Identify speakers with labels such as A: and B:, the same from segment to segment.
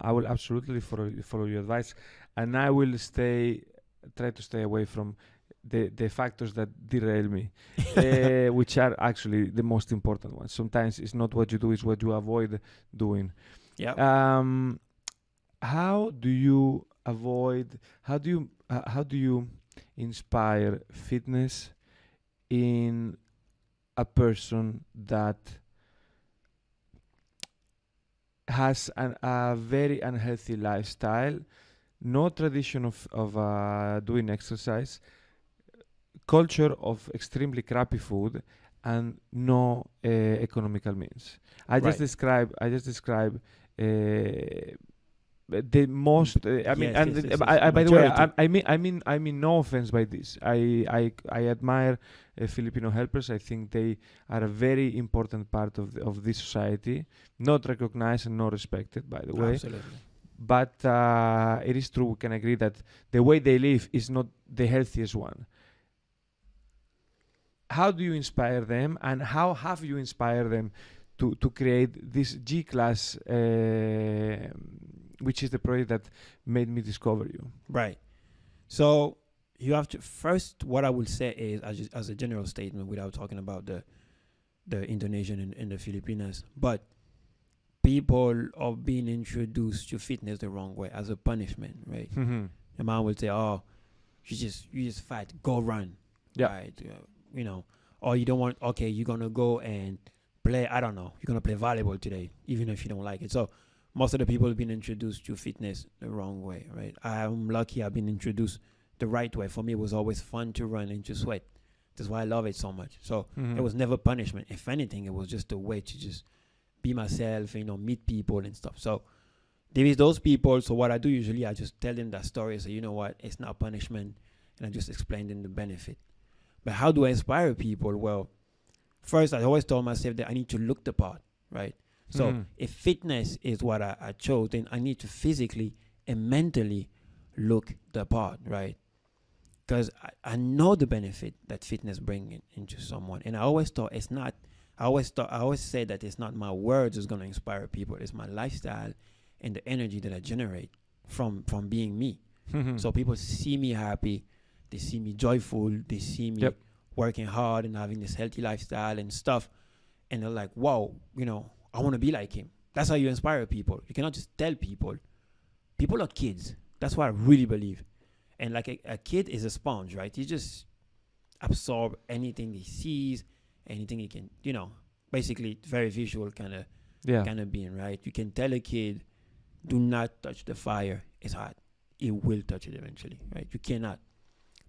A: I will absolutely follow your advice, and I will try to stay away from the factors that derail me, which are actually the most important ones. Sometimes it's not what you do; it's what you avoid doing.
B: Yeah.
A: How do you avoid? How do you inspire fitness in a person that has a very unhealthy lifestyle, no tradition of doing exercise, culture of extremely crappy food, and no economical means. I just describe the most. I mean,
B: Yes,
A: and
B: yes, yes, yes.
A: I,
B: The
A: by the way,
B: majority.
A: I mean, no offense by this. I admire Filipino helpers. I think they are a very important part of this society, not recognized and not respected, by the way.
B: Absolutely.
A: But it is true. We can agree that the way they live is not the healthiest one. How do you inspire them, and how have you inspired them to create this G class, which is the project that made me discover you?
B: Right. So you have to first. What I will say is, as a general statement, without talking about the Indonesian and the Filipinas, but people are being introduced to fitness the wrong way as a punishment, right? Your mom will say, "Oh, you just fat, go run,"
A: Yeah.
B: right? You know, or you don't want. Okay, you're gonna go and play. I don't know. You're gonna play volleyball today, even if you don't like it. So most of the people have been introduced to fitness the wrong way, right? I'm lucky I've been introduced the right way. For me, it was always fun to run and to sweat. That's why I love it so much. So it was never punishment. If anything, it was just a way to just be myself, meet people and stuff. So there is those people. So what I do usually, I just tell them that story. So you know what, it's not punishment, and I just explain them the benefit. But how do I inspire people? Well, first, I always told myself that I need to look the part, right? So if fitness is what I chose, then I need to physically and mentally look the part, right? Because I know the benefit that fitness brings into someone. And I always thought it's not, I always say that it's not my words that's going to inspire people. It's my lifestyle and the energy that I generate from being me. So people see me happy. They see me joyful. They see me working hard and having this healthy lifestyle and stuff. And they're like, wow, I want to be like him. That's how you inspire people. You cannot just tell people. People are kids. That's what I really believe. And like a kid is a sponge, right? He just absorb anything he sees, anything he can, basically very visual kind of being, right? You can tell a kid, do not touch the fire. It's hot. It will touch it eventually, right? You cannot.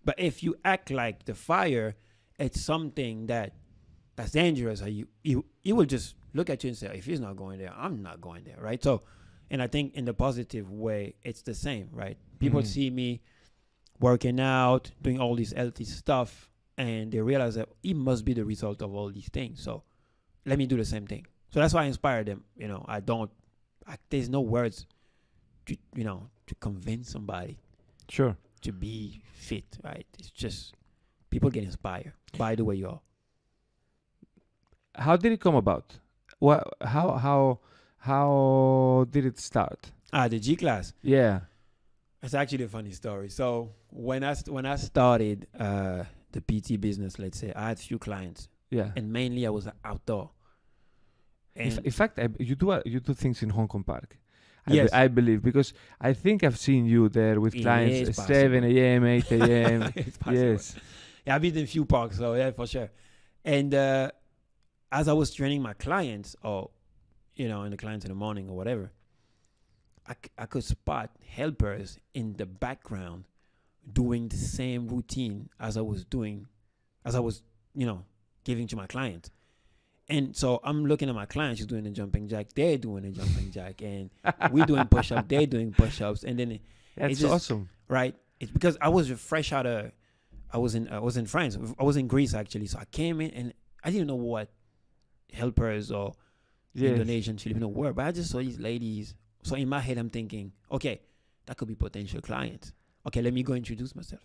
B: But if you act like the fire, it's something that's dangerous. You will just look at you and say, if he's not going there, I'm not going there, right? So, and I think in the positive way, it's the same, right? People see me working out, doing all this healthy stuff, and they realize that it must be the result of all these things. So let me do the same thing. So that's why I inspire them. There's no words to convince somebody
A: Sure.
B: to be fit, right? It's just people get inspired by the way you are.
A: How did it come about? How did it start?
B: The G class.
A: Yeah.
B: It's actually a funny story. So when I started the PT business, let's say, I had few clients.
A: Yeah.
B: And mainly I was outdoor. And
A: in fact, you do things in Hong Kong Park.
B: Yes.
A: I believe, because I think I've seen you there with clients at 7 a.m., 8 a.m.
B: It's possible.
A: Yes.
B: Yeah, I've been in a few parks, so yeah, for sure. And as I was training my clients, or and the clients in the morning or whatever, I could spot helpers in the background doing the same routine as I was giving to my clients. And so I'm looking at my clients, she's doing the jumping jack, they're doing the jumping jack, and we're doing push-ups, they're doing push-ups, and then
A: That's just awesome.
B: Right? It's because I was fresh out of, I was in France, I was in Greece actually, so I came in and I didn't know what helpers or Indonesian, Filipino were, but I just saw these ladies. So in my head, I'm thinking, okay, that could be potential clients. Okay, let me go introduce myself.